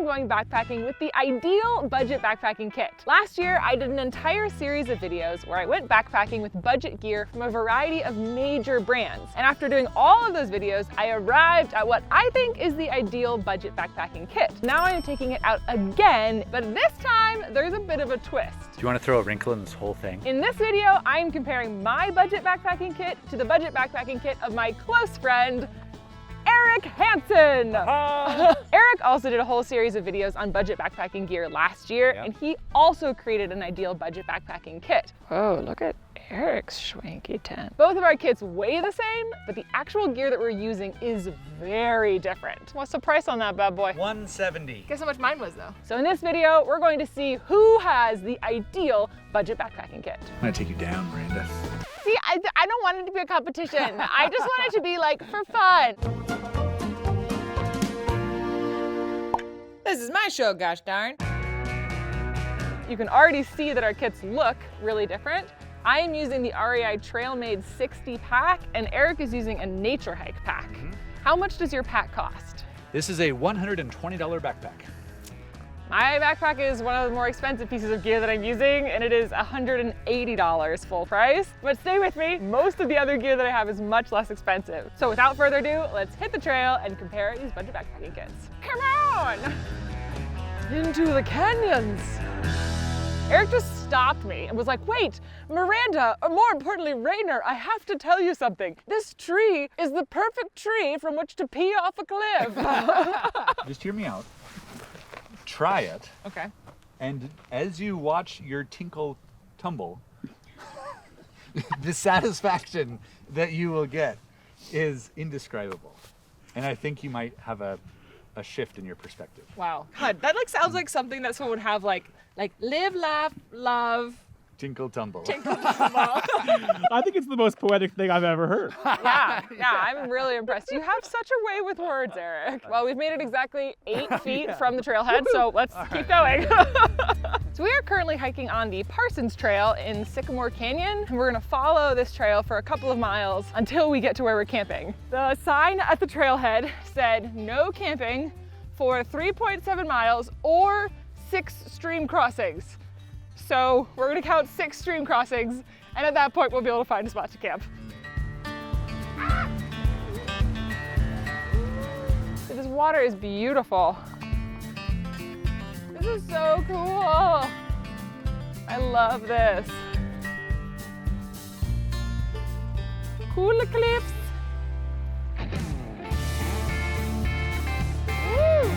going backpacking with the ideal budget backpacking kit. Last year, I did an entire series of videos where I went backpacking with budget gear from a variety of major brands. And after doing all of those videos, I arrived at what I think is the ideal budget backpacking kit. Now I'm taking it out again, but this time there's a bit of a twist. Do you want to throw a wrinkle in this whole thing? In this video, I'm comparing my budget backpacking kit to the budget backpacking kit of my close friend, Eric Hanson. Eric also did a whole series of videos on budget backpacking gear last year, and he also created an ideal budget backpacking kit. Whoa, look at Eric's schwanky tent. Both of our kits weigh the same, but the actual gear that we're using is very different. What's the price on that bad boy? $170. Guess how much mine was though? So in this video, we're going to see who has the ideal budget backpacking kit. I'm gonna take you down, Miranda. See, I don't want it to be a competition. I just want it to be like for fun. This is my show, gosh darn. You can already see that our kits look really different. I am using the REI TrailMade 60 pack, and Eric is using a Nature Hike pack. How much does your pack cost? This is a $120 backpack. My backpack is one of the more expensive pieces of gear that I'm using, and it is $180 full price. But stay with me, most of the other gear that I have is much less expensive. So without further ado, let's hit the trail and compare these budget backpacking kits. Come on! Into the canyons. Eric just stopped me and was like, wait, Miranda, or more importantly, Rainer, I have to tell you something. This tree is the perfect tree from which to pee off a cliff. Just hear me out. Try it. Okay. And as you watch your tinkle tumble, the satisfaction that you will get is indescribable. And I think you might have a shift in your perspective. Wow. God, that sounds like something that someone would have like live, laugh, love. Tinkle tumble. Tinkle tumble. I think it's the most poetic thing I've ever heard. Yeah, I'm really impressed. You have such a way with words, Eric. Well, we've made it exactly 8 feet from the trailhead, so let's keep going. So we are currently hiking on the Parsons Trail in Sycamore Canyon, and we're gonna follow this trail for a couple of miles until we get to where we're camping. The sign at the trailhead said no camping for 3.7 miles or 6 stream crossings. So we're gonna count 6 stream crossings, and at that point we'll be able to find a spot to camp. This water is beautiful. This is so cool. I love this. Cool cliffs. Woo!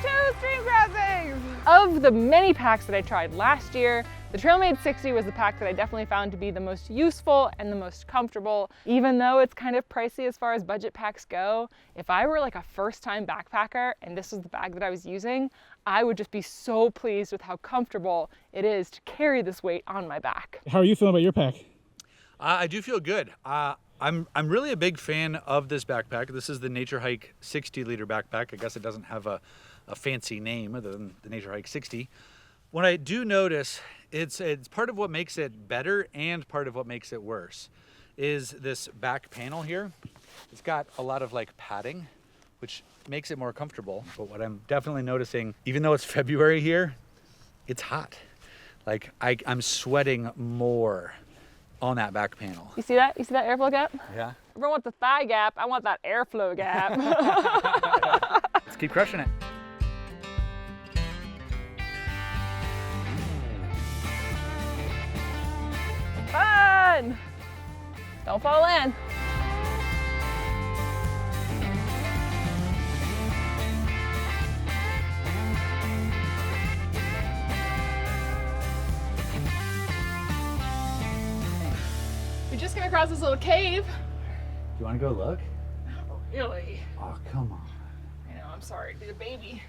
2 stream crossings! Of the many packs that I tried last year, the TrailMade 60 was the pack that I definitely found to be the most useful and the most comfortable. Even though it's kind of pricey as far as budget packs go, if I were like a first-time backpacker and this was the bag that I was using, I would just be so pleased with how comfortable it is to carry this weight on my back. How are you feeling about your pack? I do feel good. I'm really a big fan of this backpack. This is the Nature Hike 60 liter backpack. I guess it doesn't have a fancy name other than the Nature Hike 60. What I do notice, it's part of what makes it better and part of what makes it worse, is this back panel here. It's got a lot of like padding, which makes it more comfortable. But what I'm definitely noticing, even though it's February here, it's hot. Like I'm sweating more on that back panel. You see that? You see that airflow gap? Yeah. I don't want the thigh gap, I want that airflow gap. Let's keep crushing it. Fun! Don't fall in. We just came across this little cave. Do you want to go look? Really? Oh, come on. I know, I'm sorry, the baby.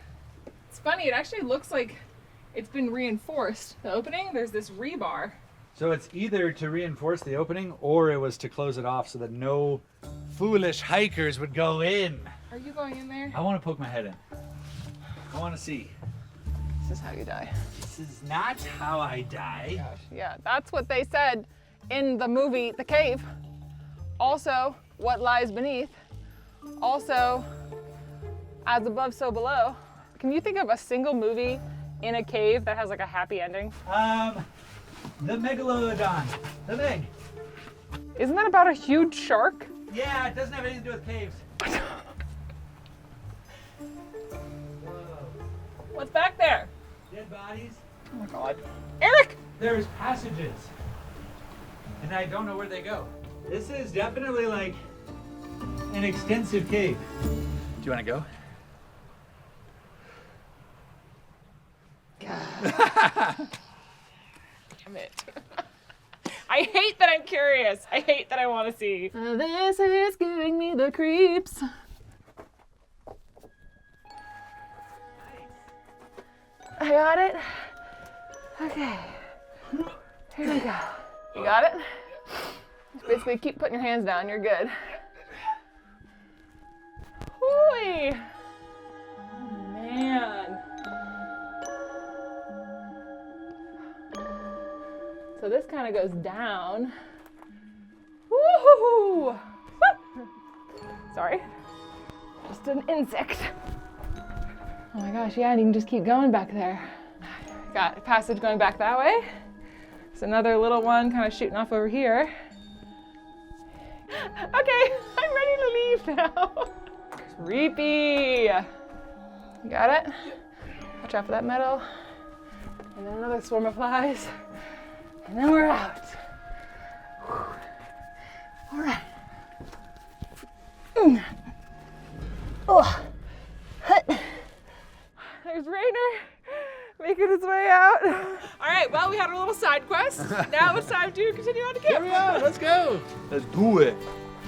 It's funny, it actually looks like it's been reinforced. The opening, there's this rebar. So it's either to reinforce the opening or it was to close it off so that no foolish hikers would go in. Are you going in there? I want to poke my head in. I want to see. This is how you die. This is not how I die. Gosh, yeah, that's what they said in the movie The Cave. Also, what lies beneath. Also, as above, so below. Can you think of a single movie in a cave that has like a happy ending? The Megalodon. The Meg. Isn't that about a huge shark? Yeah, it doesn't have anything to do with caves. What's back there? Dead bodies. Oh my God. Eric! There's passages. And I don't know where they go. This is definitely like an extensive cave. Do you want to go? Damn it. I hate that I'm curious. I hate that I want to see. This is giving me the creeps. I got it. Okay. Here we go. You got it? Just basically keep putting your hands down. You're good. Hooey. Oh, man. So this kind of goes down. Woohoo! Sorry. Just an insect. Oh my gosh, yeah, and you can just keep going back there. Got a passage going back that way. There's another little one kind of shooting off over here. Okay, I'm ready to leave now. Creepy. You got it? Watch out for that metal. And then another swarm of flies. And then we're out. All right. Oh. There's Rainer making his way out. All right, well, we had a little side quest. Now it's time to continue on to camp. Here we are. Let's go. Let's do it.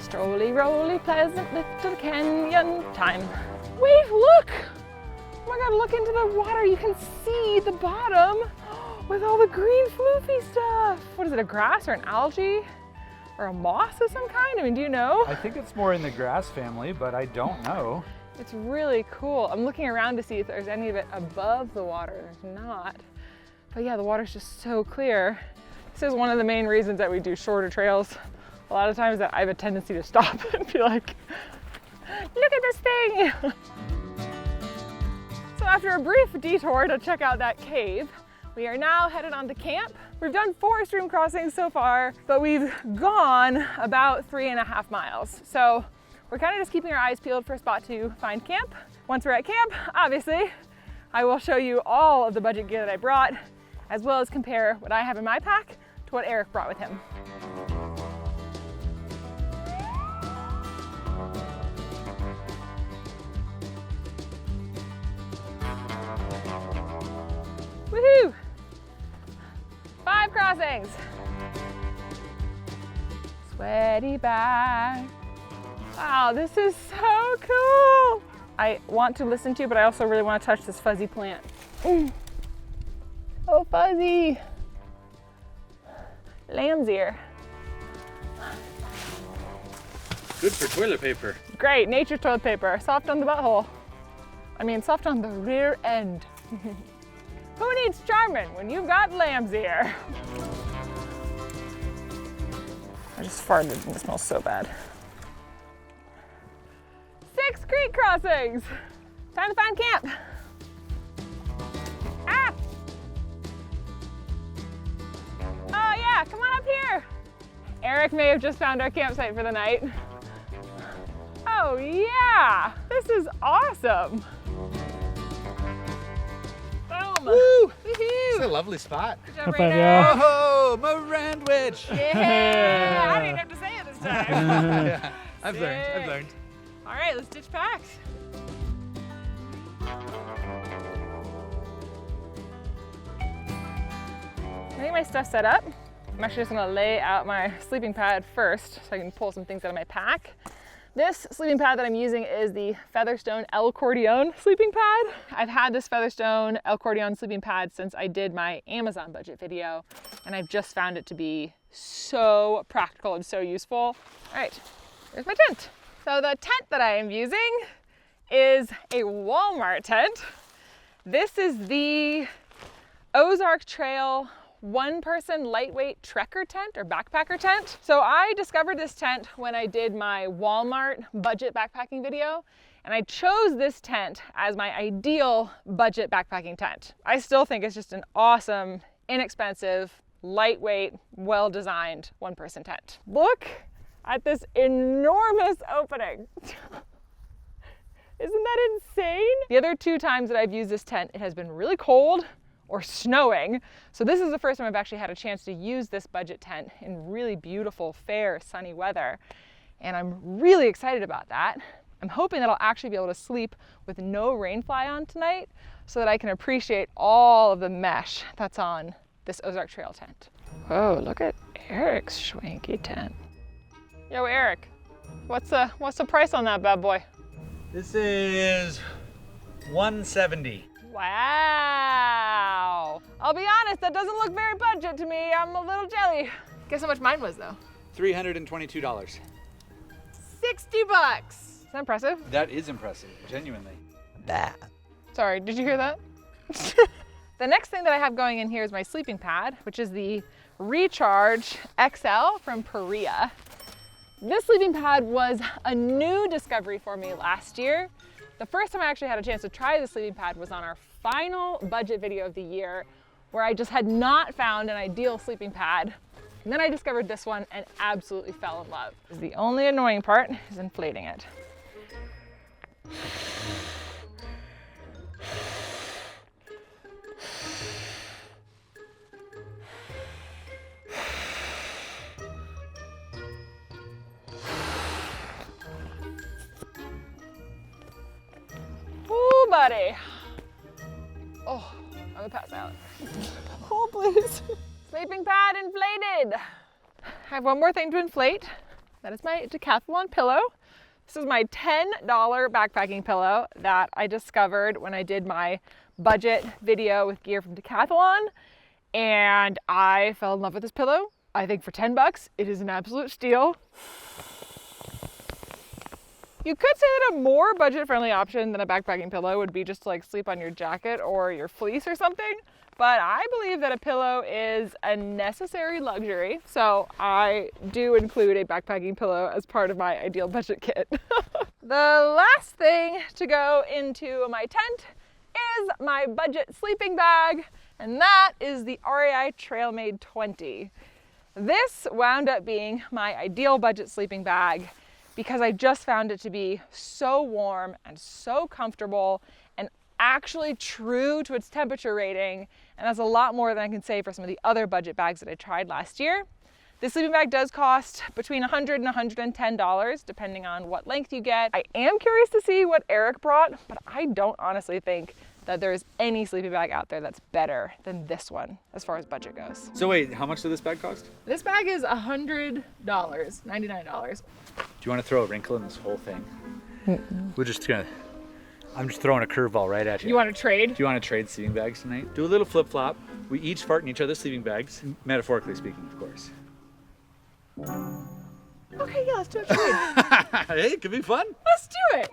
Strolly, rolly, pleasant little canyon time. Wait, look. Oh my God, look into the water. You can see the bottom with all the green floofy stuff. What is it, a grass or an algae? Or a moss of some kind? I mean, do you know? I think it's more in the grass family, but I don't know. It's really cool. I'm looking around to see if there's any of it above the water. There's not. But yeah, the water's just so clear. This is one of the main reasons that we do shorter trails. A lot of times that I have a tendency to stop and be like, look at this thing. So after a brief detour to check out that cave, we are now headed on to camp. We've done 4 stream crossings so far, but we've gone about 3.5 miles. So we're kind of just keeping our eyes peeled for a spot to find camp. Once we're at camp, obviously, I will show you all of the budget gear that I brought, as well as compare what I have in my pack to what Eric brought with him. Woohoo! 5 crossings. Sweaty back. Wow, this is so cool. I want to listen to, but I also really want to touch this fuzzy plant. Oh, fuzzy. Lamb's ear. Good for toilet paper. Great, nature's toilet paper. Soft on the butthole. I mean, soft on the rear end. Who needs Charmin when you've got lamb's ear? I just farted and it smells so bad. 6 creek crossings. Time to find camp. Ah! Oh yeah, come on up here. Eric may have just found our campsite for the night. Oh yeah, this is awesome. Boom. Woo! Woohoo! It's a lovely spot. Good job, High five, Rainer. y'all. Oh, Mirandwich. Yeah, I didn't have to say it this time. Yeah, I've learned. Sick. I've learned. All right, let's ditch packs. Getting my stuff set up. I'm actually just gonna lay out my sleeping pad first so I can pull some things out of my pack. This sleeping pad that I'm using is the Featherstone El Cordion sleeping pad. I've had this Featherstone El Cordion sleeping pad since I did my Amazon budget video, and I've just found it to be so practical and so useful. All right, here's my tent. So the tent that I am using is a Walmart tent. This is the Ozark Trail 1-person lightweight trekker tent or backpacker tent. So I discovered this tent when I did my Walmart budget backpacking video, And I chose this tent as my ideal budget backpacking tent. I still think it's just an awesome, inexpensive, lightweight, well-designed one-person tent. Look at this enormous opening. Isn't that insane? The other 2 times that I've used this tent, it has been really cold or snowing. So this is the first time I've actually had a chance to use this budget tent in really beautiful, fair, sunny weather. And I'm really excited about that. I'm hoping that I'll actually be able to sleep with no rain fly on tonight so that I can appreciate all of the mesh that's on this Ozark Trail tent. Whoa, look at Eric's schwanky tent. Yo, Eric, what's the price on that bad boy? This is $170. Wow. I'll be honest, that doesn't look very budget to me. I'm a little jelly. Guess how much mine was though? $322. 60 bucks. Is that impressive? That is impressive, genuinely. Sorry, did you hear that? The next thing that I have going in here is my sleeping pad, which is the Recharge XL from Perea. This sleeping pad was a new discovery for me last year. The first time I actually had a chance to try the sleeping pad was on our final budget video of the year, where I just had not found an ideal sleeping pad. And then I discovered this one and absolutely fell in love. The only annoying part is inflating it. Ooh, buddy. Oh, I'm gonna pass out. Oh, please. Sleeping pad inflated. I have one more thing to inflate. That is my Decathlon pillow. This is my $10 backpacking pillow that I discovered when I did my budget video with gear from Decathlon. And I fell in love with this pillow. I think for 10 bucks, it is an absolute steal. You could say that a more budget-friendly option than a backpacking pillow would be just to like sleep on your jacket or your fleece or something. But I believe that a pillow is a necessary luxury. So I do include a backpacking pillow as part of my ideal budget kit. The last thing to go into my tent is my budget sleeping bag. And that is the REI Trailmade 20. This wound up being my ideal budget sleeping bag because I just found it to be so warm and so comfortable and actually true to its temperature rating. And that's a lot more than I can say for some of the other budget bags that I tried last year. This sleeping bag does cost between $100 and $110, depending on what length you get. I am curious to see what Eric brought, but I don't honestly think that there's any sleeping bag out there that's better than this one as far as budget goes. So wait, how much did this bag cost? This bag is $100, $99. Do you want to throw a wrinkle in this whole thing? I'm just throwing a curveball right at you. You want to trade? Do you want to trade sleeping bags tonight? Do a little flip-flop. We each fart in each other's sleeping bags, metaphorically speaking, of course. Okay, yeah, let's do a trade. Hey, it could be fun. Let's do it.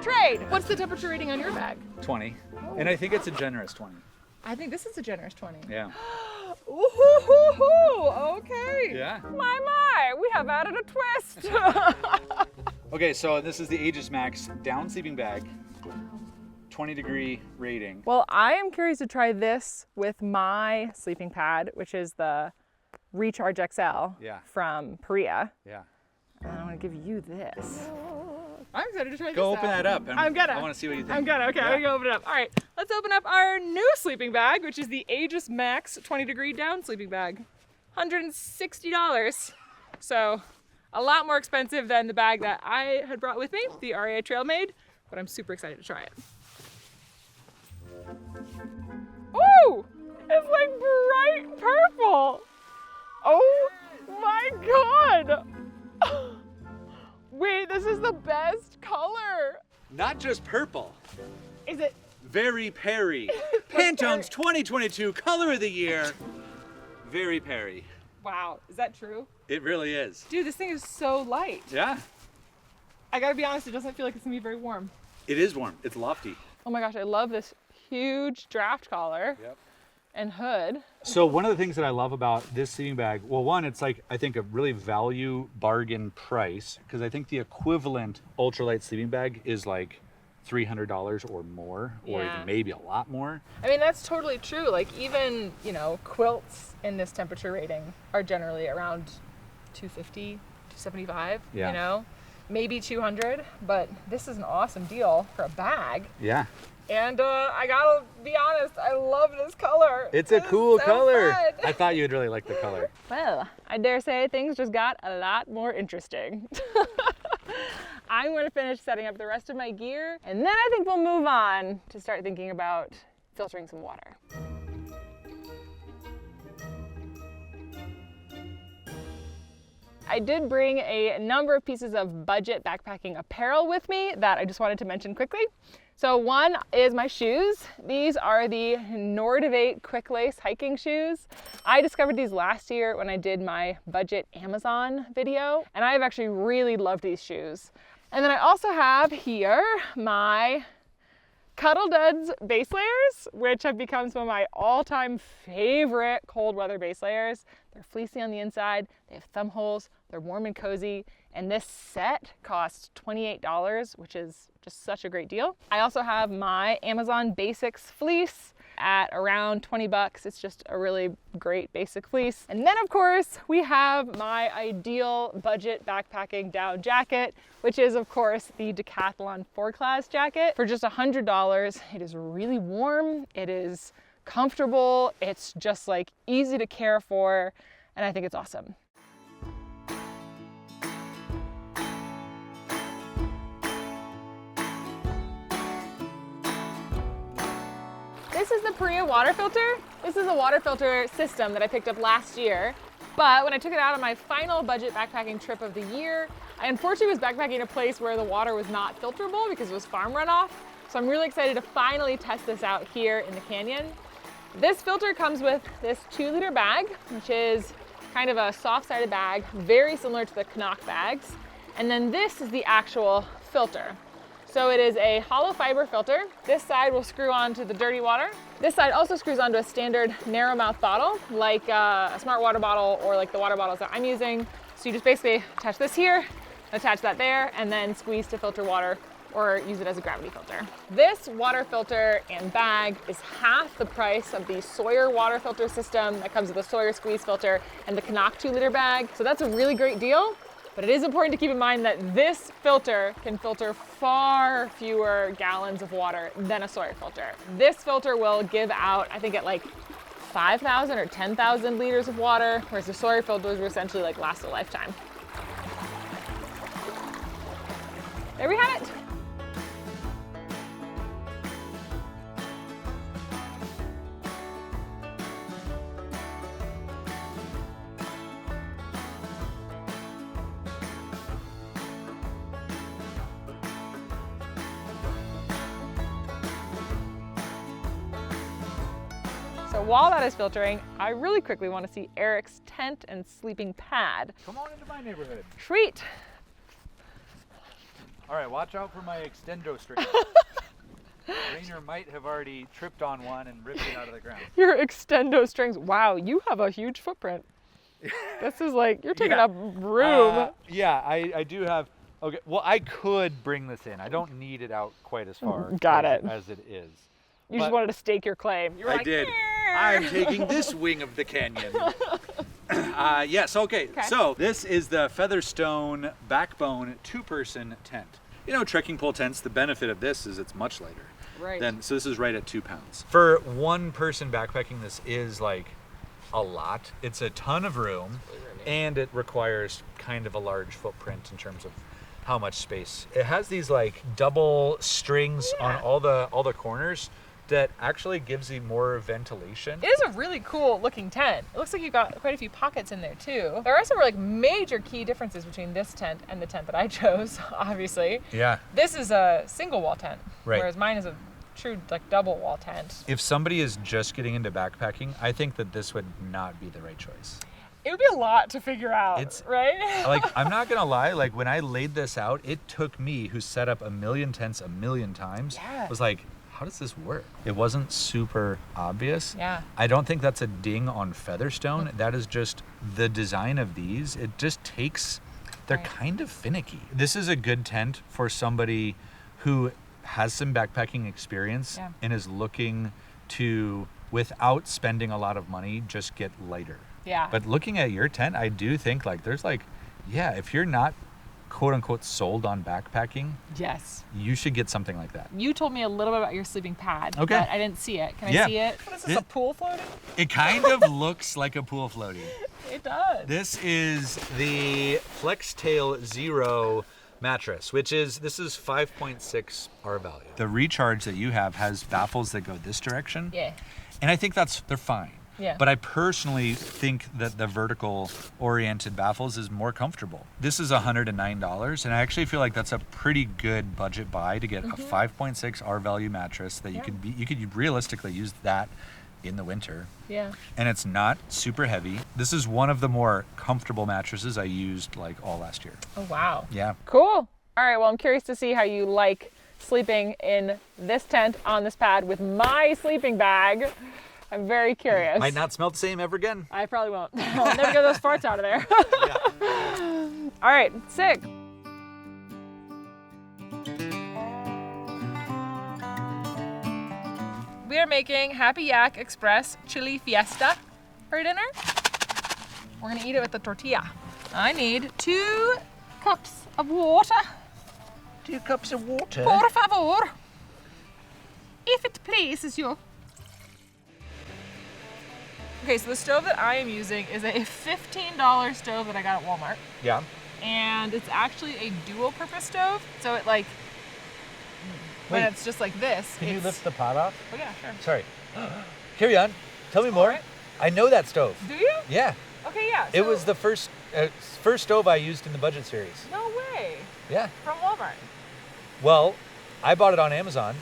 Trade. What's the temperature rating on your bag? 20. And I think it's a generous 20. I think this is a generous 20. Yeah. Ooh, okay. Yeah. My, we have added a twist. Okay, so this is the Aegis Max down sleeping bag. 20-degree rating. Well, I am curious to try this with my sleeping pad, which is the Recharge XL from Perea. Yeah. And I'm gonna give you this. I'm excited to try this. Go open that up. I'm gonna. I want to see what you think. I'm gonna. Okay, Yeah. I'm gonna open it up. All right, let's open up our new sleeping bag, which is the Aegis Max 20-degree down sleeping bag. $160. So a lot more expensive than the bag that I had brought with me, the REI Trailmade, but I'm super excited to try it. Ooh, it's like bright purple. Oh my God. Wait, this is the best color. Not just purple. Is it? Very Perry. Pantone's 2022 Color of the Year. Very Perry. Wow, is that true? It really is. Dude, this thing is so light. Yeah. I gotta be honest, it doesn't feel like it's gonna be very warm. It is warm. It's lofty. Oh my gosh, I love this huge draft collar. Yep. and hood. So one of the things that I love about this sleeping bag, well, one, it's like, I think a really value bargain price, because I think the equivalent ultralight sleeping bag is like $300 or more, or even maybe a lot more. I mean, that's totally true. Like even, you know, quilts in this temperature rating are generally around 250, 275, you know, maybe 200, but this is an awesome deal for a bag. Yeah. And I gotta be honest, I love this color. It's a cool color. Fun. I thought you'd really like the color. Well, I dare say things just got a lot more interesting. I'm going to finish setting up the rest of my gear, and then I think we'll move on to start thinking about filtering some water. I did bring a number of pieces of budget backpacking apparel with me that I just wanted to mention quickly. So one is my shoes. These are the Nordivate Quick Lace hiking shoes. I discovered these last year when I did my budget Amazon video, and I have actually really loved these shoes. And then I also have here my Cuddle Duds base layers, which have become some of my all-time favorite cold weather base layers. They're fleecy on the inside, they have thumb holes, they're warm and cozy, and this set costs $28, which is just such a great deal. I also have my Amazon Basics fleece at around 20 bucks. It's just a really great basic fleece. And then of course we have my ideal budget backpacking down jacket, which is of course the Decathlon 4-class jacket for just $100. It is really warm, it is comfortable, it's just like easy to care for, and I think it's awesome. This is the Perea water filter. This is a water filter system that I picked up last year, but when I took it out on my final budget backpacking trip of the year, I unfortunately was backpacking in a place where the water was not filterable because it was farm runoff. So I'm really excited to finally test this out here in the canyon. This filter comes with this 2-liter bag, which is kind of a soft-sided bag, very similar to the Canuck bags. And then this is the actual filter. So it is a hollow fiber filter. This side will screw onto the dirty water. This side also screws onto a standard narrow mouth bottle, like a smart water bottle or like the water bottles that I'm using. So you just basically attach this here, attach that there, and then squeeze to filter water or use it as a gravity filter. This water filter and bag is half the price of the Sawyer water filter system that comes with the Sawyer squeeze filter and the Canuck 2-liter bag. So that's a really great deal. But it is important to keep in mind that this filter can filter far fewer gallons of water than a Sawyer filter. This filter will give out, I think, at like 5,000 or 10,000 liters of water, whereas the Sawyer filters will essentially like last a lifetime. There we have it. So while that is filtering, I really quickly want to see Eric's tent and sleeping pad. Come on into my neighborhood. Treat. All right, watch out for my extendo string. Rainer might have already tripped on one and ripped it out of the ground. Your extendo strings. Wow, you have a huge footprint. This is like, you're taking up room. Yeah, I do have, okay, well, I could bring this in. I don't need it out quite as far as it is. You just wanted to stake your claim. You were I did. I'm taking this wing of the canyon. Yes, okay. So this is the Featherstone Backbone 2-person tent. You know, trekking pole tents, the benefit of this is it's much lighter. Right. So this is right at 2 pounds. For one person backpacking, this is like a lot. It's a ton of room, and it requires kind of a large footprint in terms of how much space. It has these like double strings on all the corners that actually gives you more ventilation. It is a really cool looking tent. It looks like you've got quite a few pockets in there too. There are some like major key differences between this tent and the tent that I chose, obviously. Yeah. This is a single wall tent, right, whereas mine is a true like double wall tent. If somebody is just getting into backpacking, I think that this would not be the right choice. It would be a lot to figure out, right? Like, I'm not gonna lie, like when I laid this out, it took me, who set up a million tents a million times, was like, how does this work? It wasn't super obvious. Yeah. I don't think that's a ding on Featherstone. That is just the design of these. It just takes, they're kind of finicky. This is a good tent for somebody who has some backpacking experience and is looking to, without spending a lot of money, just get lighter. Yeah. But looking at your tent, I do think like there's like, yeah, if you're not quote unquote sold on backpacking, yes, you should get something like that. You told me a little bit about your sleeping pad. Okay. But I didn't see it. Can I see it? What is this, a pool floating? It kind of looks like a pool floating. It does. This is the FlexTail Zero mattress, this is 5.6 R value. The recharge that you have has baffles that go this direction. Yeah. And I think they're fine. Yeah. But I personally think that the vertical oriented baffles is more comfortable. This is $109, and I actually feel like that's a pretty good budget buy to get a 5.6 R value mattress that you could realistically use that in the winter. Yeah. And it's not super heavy. This is one of the more comfortable mattresses I used like all last year. Oh, wow. Yeah. Cool. All right, well, I'm curious to see how you like sleeping in this tent on this pad with my sleeping bag. I'm very curious. Might not smell the same ever again. I probably won't. I'll never get those farts out of there. All right, sick. We are making Happy Yak Express Chili Fiesta for dinner. We're gonna eat it with the tortilla. I need 2 cups of water. 2 cups of water. Por favor. If it pleases you. Okay, so the stove that I am using is a $15 stove that I got at Walmart. Yeah. And it's actually a dual purpose stove. So it like, when it's just like this. Can you lift the pot off? Oh yeah, sure. Sorry. Carry on. Tell me more. Right. I know that stove. Do you? Yeah. Okay, yeah. It was the first stove I used in the budget series. No way. Yeah. From Walmart. Well, I bought it on Amazon,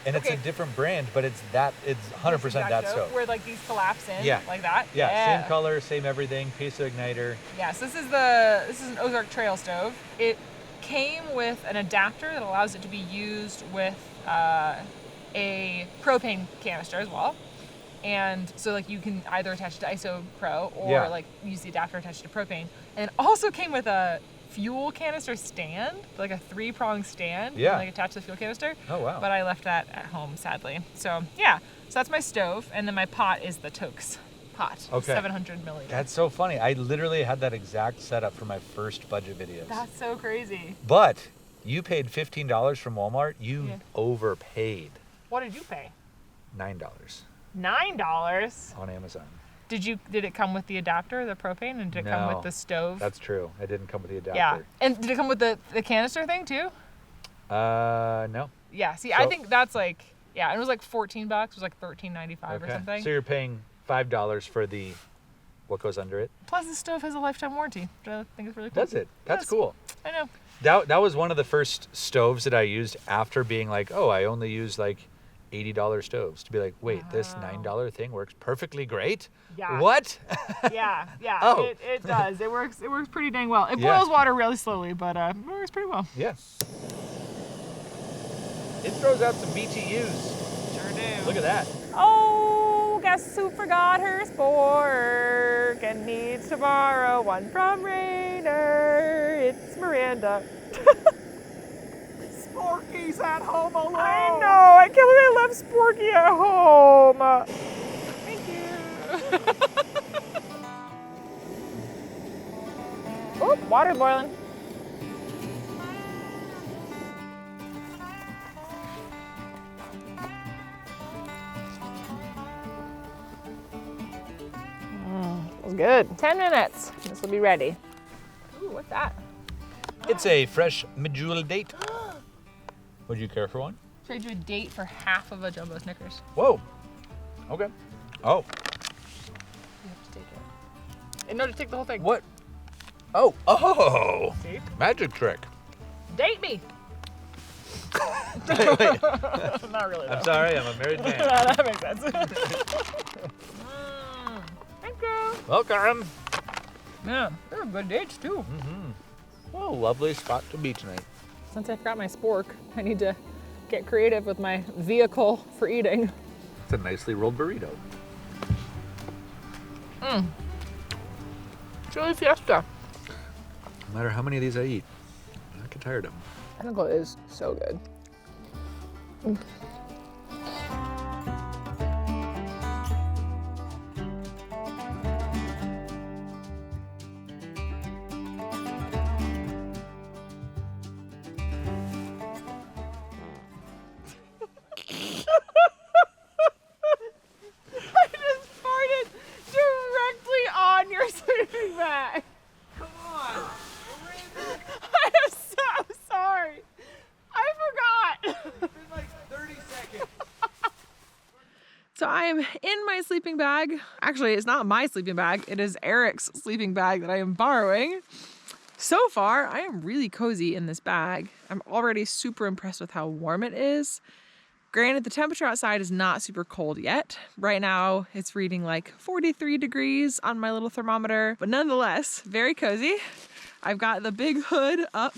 and it's Okay. a different brand, but it's 100% that stove. Where like these collapse in, Yeah. like that. Yeah, same color, same everything, piezo igniter. Yes, this is an Ozark Trail stove. It came with an adapter that allows it to be used with a propane canister as well. And so like you can either attach it to ISO Pro or like use the adapter attached to propane. And it also came with a fuel canister stand, like a 3-prong stand, like attached to the fuel canister. Oh wow. But I left that at home, sadly. So yeah, so that's my stove, and then my pot is the Toaks pot, 700 milliliters. That's so funny. I literally had that exact setup for my first budget videos. That's so crazy. But you paid $15 from Walmart. You overpaid. What did you pay? $9 $9 on Amazon. Did it come with the adapter, the propane, and did it come with the stove? That's true. It didn't come with the adapter. Yeah. And did it come with the canister thing too? No. Yeah. See, I think that's like, yeah, and it was like $14. It was like $13.95 or something. So you're paying $5 for what goes under it. Plus, the stove has a lifetime warranty, which I think is really cool. Does it? That's cool. I know. That was one of the first stoves that I used after being like, oh, I only use like $80 stoves, to be like, wait, this $9 thing works perfectly great? Yeah. What? Yeah. Oh. It does. It works pretty dang well. It boils water really slowly, but it works pretty well. Yeah. It throws out some BTUs. Sure do. Look at that. Oh, guess who forgot her spork and needs to borrow one from Rainer? It's Miranda. Sporky's at home alone. I know. I can't believe I left Sporky at home. Thank you. Oh, water boiling. Feels good. 10 minutes. This will be ready. Ooh, what's that? It's a fresh medjool date. Would you care for one? Trade you a date for half of a jumbo Snickers. Whoa. Okay. Oh. You have to take it. And no, to take the whole thing. What? Oh. Oh. See? Magic trick. Date me. Wait. Not really, though. I'm sorry, I'm a married man. That makes sense. Thank you. Welcome. Man, they're good dates, too. Oh, lovely spot to be tonight. Since I forgot my spork, I need to get creative with my vehicle for eating. It's a nicely rolled burrito. Chili Fiesta. No matter how many of these I eat, I don't get tired of them. I think it is so good. I just farted directly on your sleeping bag. Come on. I am so sorry. I forgot. It's been like 30 seconds. So I am in my sleeping bag. Actually, it's not my sleeping bag. It is Eric's sleeping bag that I am borrowing. So far, I am really cozy in this bag. I'm already super impressed with how warm it is. Granted, the temperature outside is not super cold yet. Right now, it's reading like 43 degrees on my little thermometer, but nonetheless, very cozy. I've got the big hood up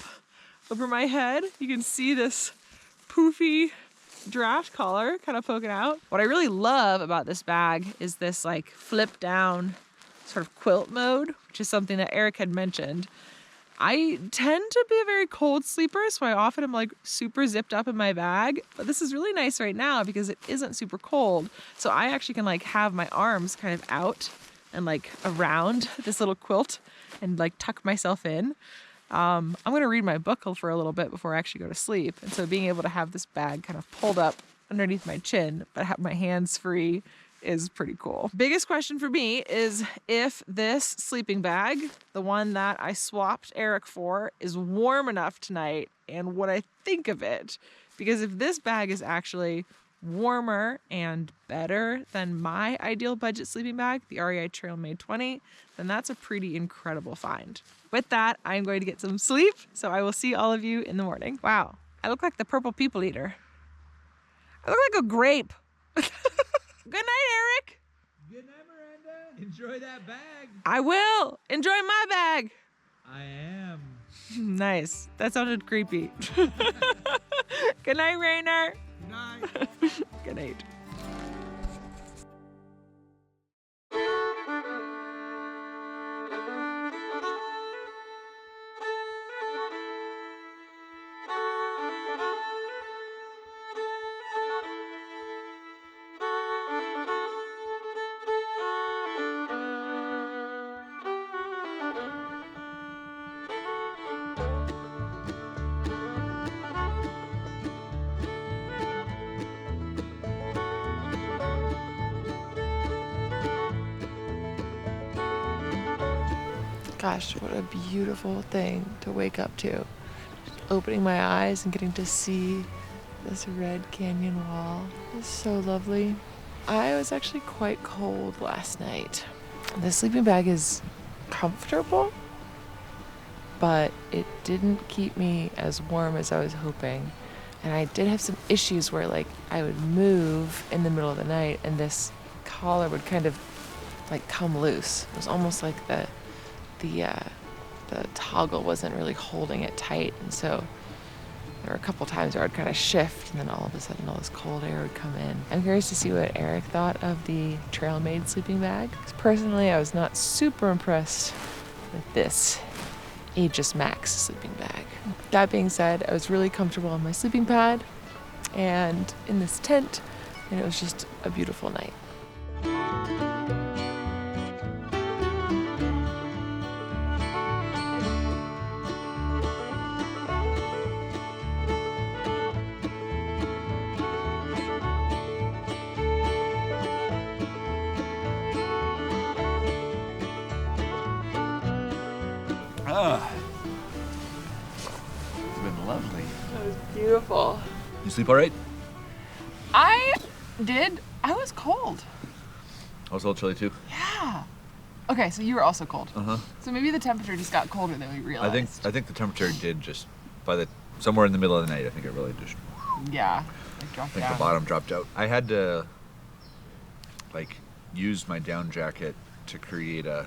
over my head. You can see this poofy draft collar kind of poking out. What I really love about this bag is this like flip down sort of quilt mode, which is something that Eric had mentioned. I tend to be a very cold sleeper, so I often am like super zipped up in my bag, but this is really nice right now because it isn't super cold. So I actually can like have my arms kind of out and like around this little quilt and like tuck myself in. I'm gonna read my book for a little bit before I actually go to sleep. And so being able to have this bag kind of pulled up underneath my chin, but have my hands free is pretty cool. Biggest question for me is if this sleeping bag, the one that I swapped Eric for, is warm enough tonight and what I think of it. Because if this bag is actually warmer and better than my ideal budget sleeping bag, the REI Trailmade 20, then that's a pretty incredible find. With that, I'm going to get some sleep, so I will see all of you in the morning. Wow, I look like the purple people eater. I look like a grape. Good night, Eric. Good night, Miranda. Enjoy that bag. I will. Enjoy my bag. I am. Nice. That sounded creepy. Good night, Rainer. Good night. Good night. Gosh, what a beautiful thing to wake up to. Just opening my eyes and getting to see this red canyon wall is so lovely. I was actually quite cold last night. The sleeping bag is comfortable, but it didn't keep me as warm as I was hoping. And I did have some issues where like I would move in the middle of the night and this collar would kind of like come loose. It was almost like the toggle wasn't really holding it tight, and so there were a couple times where I'd kind of shift and then all of a sudden all this cold air would come in. I'm curious to see what Eric thought of the Trailmade sleeping bag, because personally I was not super impressed with this Aegis Max sleeping bag. That being said, I was really comfortable on my sleeping pad and in this tent, and it was just a beautiful night. It's been lovely. That was beautiful. You sleep all right? I did. I was cold. I was a little chilly too. Yeah. Okay, so you were also cold. Uh-huh. So maybe the temperature just got colder than we realized. I think the temperature did just somewhere in the middle of the night. I think it really just. Yeah. It dropped I think down. the bottom dropped out. I had to like use my down jacket to create a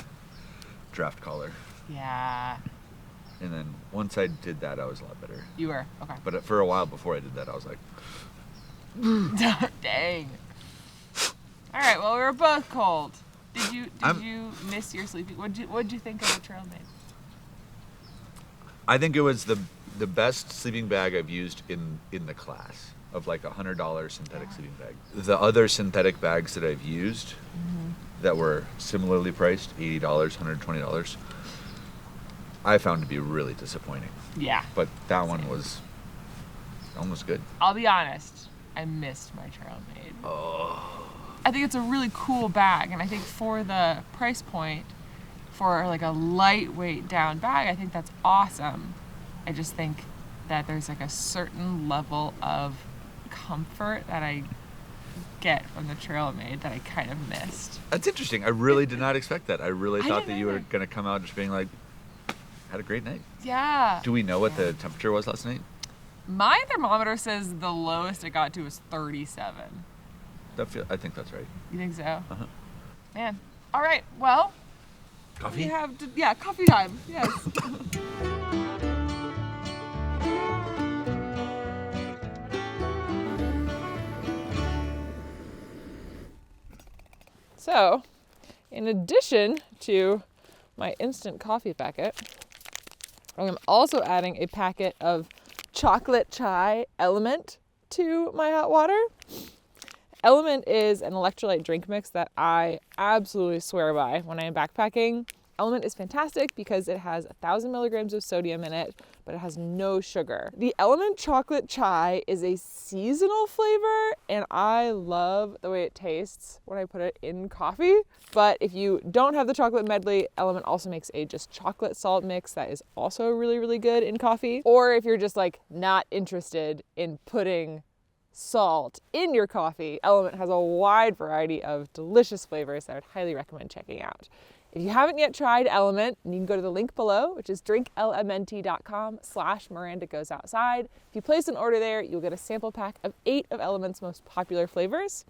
draft collar. Yeah. And then once I did that, I was a lot better. You were? Okay. But for a while before I did that, I was like, Dang. All right, well, we were both cold. Did you miss your sleeping? What'd you think of the trail made? I think it was the best sleeping bag I've used in the class, of like $100 synthetic sleeping bag. The other synthetic bags that I've used that were similarly priced, $80, $120, I found to be really disappointing. Yeah. But that one was almost good. I'll be honest, I missed my trail made. Oh. I think it's a really cool bag, and I think for the price point, for like a lightweight down bag, I think that's awesome. I just think that there's like a certain level of comfort that I get from the trail made that I kind of missed. That's interesting. I really did not expect that. I really thought that didn't you were either. going to come out just being like, had a great night. Yeah. Do we know what the temperature was last night? My thermometer says the lowest it got to was 37. I think that's right. You think so? Uh-huh. Man. All right. Well, Coffee? we have coffee time. Yes. So, in addition to my instant coffee packet, I'm also adding a packet of chocolate chai LMNT to my hot water. LMNT is an electrolyte drink mix that I absolutely swear by when I am backpacking. LMNT is fantastic because it has 1,000 milligrams of sodium in it, but it has no sugar. The LMNT chocolate chai is a seasonal flavor, and I love the way it tastes when I put it in coffee. But if you don't have the chocolate medley, LMNT also makes a just chocolate salt mix that is also really, really good in coffee. Or if you're just like not interested in putting salt in your coffee, LMNT has a wide variety of delicious flavors that I would highly recommend checking out. If you haven't yet tried LMNT, you can go to the link below, which is drinklmnt.com/Miranda Goes Outside. If you place an order there, you'll get a sample pack of 8 of LMNT's most popular flavors.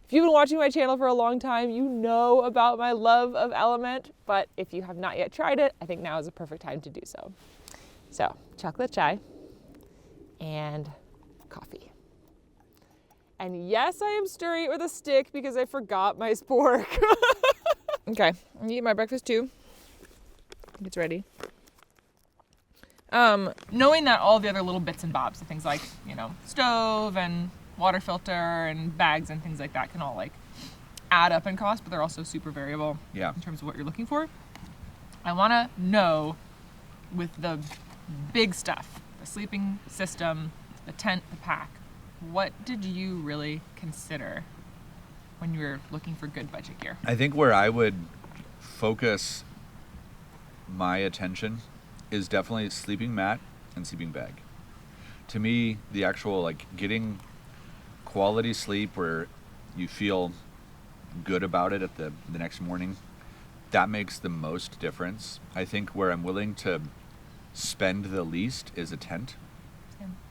If you've been watching my channel for a long time, you know about my love of LMNT, but if you have not yet tried it, I think now is a perfect time to do so. So, chocolate chai and coffee. And yes, I am stirring it with a stick because I forgot my spork. Okay, I'm gonna eat my breakfast too. It's ready. Knowing that all the other little bits and bobs, the things like, stove and water filter and bags and things like that can all like add up in cost, but they're also super variable in terms of what you're looking for. I wanna know with the big stuff, the sleeping system, the tent, the pack, what did you really consider when you were looking for good budget gear? I think where I would focus my attention is definitely sleeping mat and sleeping bag. To me, the actual like getting quality sleep where you feel good about it at the next morning, that makes the most difference. I think where I'm willing to spend the least is a tent.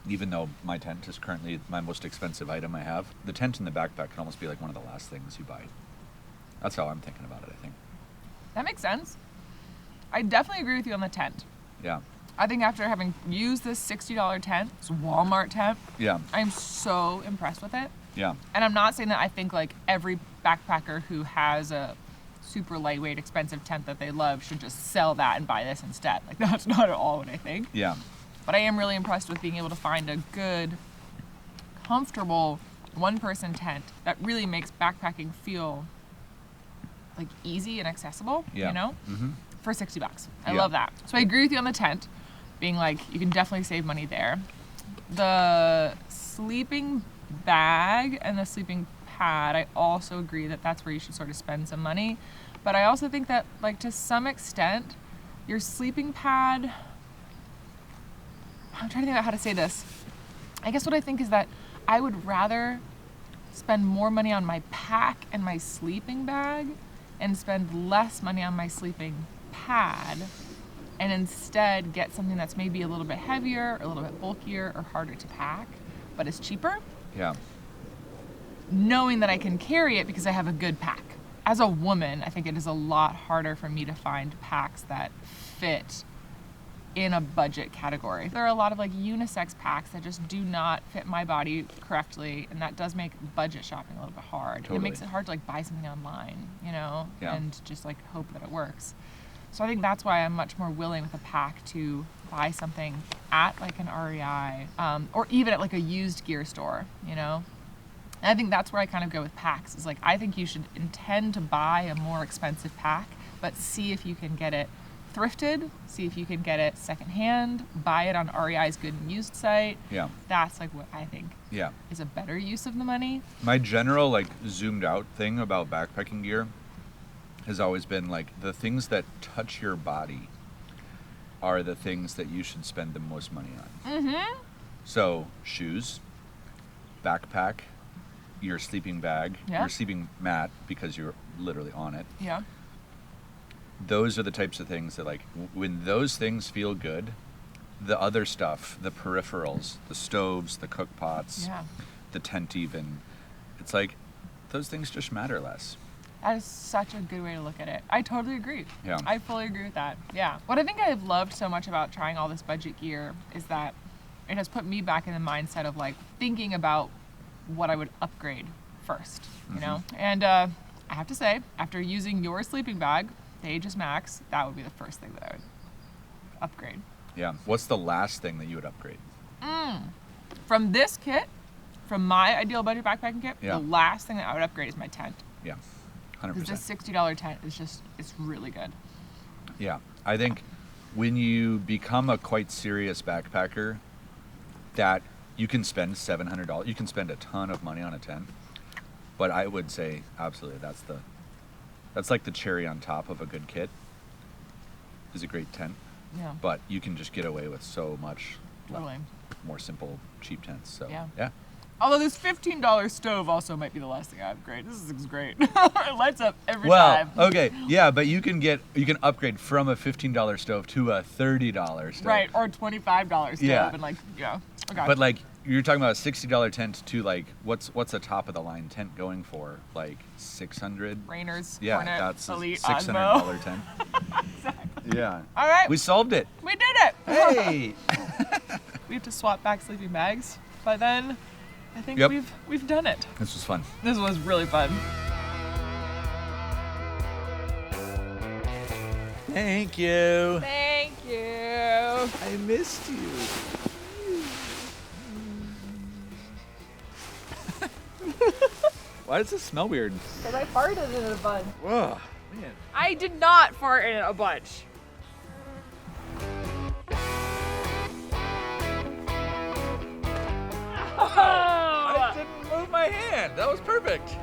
Even though my tent is currently my most expensive item I have, the tent in the backpack can almost be like one of the last things you buy. That's how I'm thinking about it, I think. That makes sense. I definitely agree with you on the tent. Yeah. I think after having used this $60 tent, this Walmart tent, Yeah. I'm so impressed with it. Yeah. And I'm not saying that I think like every backpacker who has a super lightweight, expensive tent that they love should just sell that and buy this instead. Like that's not at all what I think. Yeah. But I am really impressed with being able to find a good, comfortable one-person tent that really makes backpacking feel like easy and accessible, Mm-hmm. for $60. I Yeah. love that. So I agree with you on the tent, being like, you can definitely save money there. The sleeping bag and the sleeping pad, I also agree that that's where you should sort of spend some money. But I also think that, like, to some extent, your sleeping pad, I'm trying to think about how to say this. I guess what I think is that I would rather spend more money on my pack and my sleeping bag and spend less money on my sleeping pad and instead get something that's maybe a little bit heavier, a little bit bulkier, or harder to pack, but is cheaper, Yeah. knowing that I can carry it because I have a good pack. As a woman, I think it is a lot harder for me to find packs that fit in a budget category. There are a lot of like unisex packs that just do not fit my body correctly, and that does make budget shopping a little bit hard. Totally. It makes it hard to like buy something online, you know, and just like hope that it works. So I think that's why I'm much more willing with a pack to buy something at like an REI or even at like a used gear store, you know? And I think that's where I kind of go with packs is like, I think you should intend to buy a more expensive pack, but see if you can get it thrifted, see if you can get it secondhand, buy it on REI's good and used site. Yeah. That's like what I think Yeah. is a better use of the money. My general like zoomed out thing about backpacking gear has always been like the things that touch your body are the things that you should spend the most money on. Mm-hmm. So shoes, backpack, your sleeping bag, Yeah. your sleeping mat because you're literally on it. Yeah. Those are the types of things that like when those things feel good, the other stuff, the peripherals, the stoves, the cook pots, Yeah. the tent even, it's like those things just matter less. That is such a good way to look at it. I totally agree. Yeah. I fully agree with that. Yeah. What I think I've loved so much about trying all this budget gear is that it has put me back in the mindset of like thinking about what I would upgrade first, you know? And I have to say, after using your sleeping bag, the Aegis Max, that would be the first thing that I would upgrade. Yeah. What's the last thing that you would upgrade? From this kit, from my ideal budget backpacking kit, Yeah. the last thing that I would upgrade is my tent. Yeah. 100%. Because this $60 tent is just, it's really good. Yeah, I think when you become a quite serious backpacker, that you can spend $700. You can spend a ton of money on a tent, but I would say absolutely that's like the cherry on top of a good kit. Is a great tent, Yeah. but you can just get away with so much Totally. more simple, cheap tents. So Yeah. Although this $15 stove also might be the last thing I upgrade. This is great. It lights up every Well, time. okay, yeah, but you can upgrade from a $15 stove to a $30 stove. Right, or $25 stove, Yeah. and like, yeah. Okay. But like you're talking about a $60 tent to like what's a top of the line tent going for? Like 600? Rainers, Yeah, Hornet, that's a Elite, $600 Osmo. tent. Exactly. Yeah. All right, We solved it. we did it. Hey. We have to swap back sleeping bags. By then, I think Yep. we've done it. This was fun. This was really fun. Thank you. Thank you. I missed you. Why does this smell weird? Because I farted in a bunch. Whoa, man. I did not fart in a bunch. I didn't move my hand. That was perfect.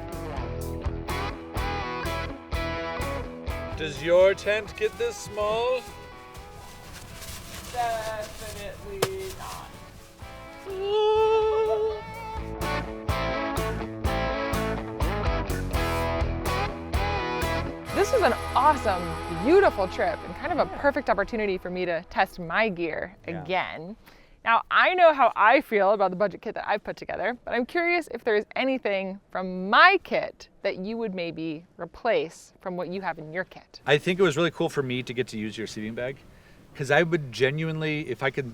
Does your tent get this small? Definitely not. This was an awesome, beautiful trip and kind of a perfect opportunity for me to test my gear again. Now, I know how I feel about the budget kit that I've put together, but I'm curious if there's anything from my kit that you would maybe replace from what you have in your kit. I think it was really cool for me to get to use your sleeping bag, because I would genuinely, if I could,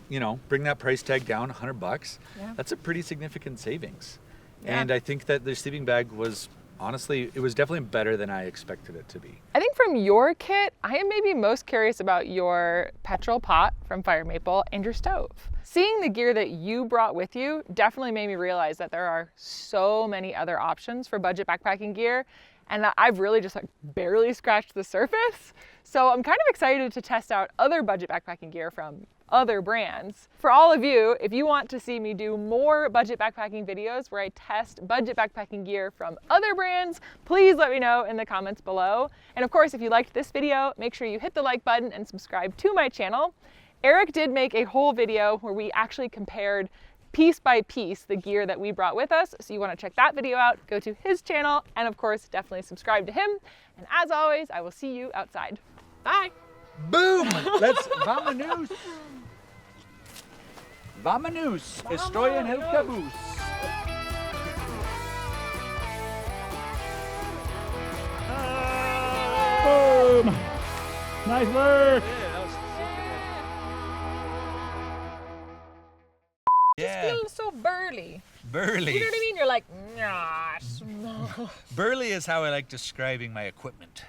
bring that price tag down $100, that's a pretty significant savings. Yeah. And I think that the sleeping bag was, honestly, it was definitely better than I expected it to be. I think from your kit, I am maybe most curious about your petrol pot from Fire Maple and your stove. Seeing the gear that you brought with you definitely made me realize that there are so many other options for budget backpacking gear, and that I've really just barely scratched the surface. So I'm kind of excited to test out other budget backpacking gear from other brands. For all of you, if you want to see me do more budget backpacking videos where I test budget backpacking gear from other brands, please let me know in the comments below. And of course, if you liked this video, make sure you hit the like button and subscribe to my channel. Eric did make a whole video where we actually compared piece by piece the gear that we brought with us. So you want to check that video out, go to his channel, and of course, definitely subscribe to him. And as always, I will see you outside. Bye. Boom! Let's vamonos. Vamonos. Estoy en el cabuz. Boom! Nice work! Yeah, that was super good. Burly. You know what I mean? You're like, nah. Burly is how I like describing my equipment.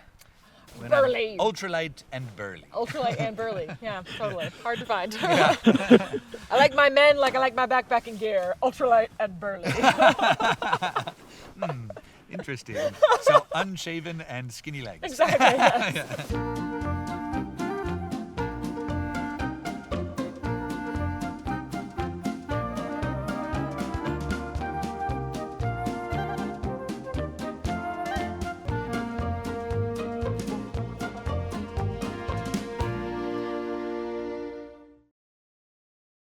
When Burly. I'm ultralight and burly. Ultralight and burly. Yeah, totally. Hard to find. I like my men like I like my backpacking gear. Ultralight and burly. Interesting. So unshaven and skinny legs. Exactly. Yes.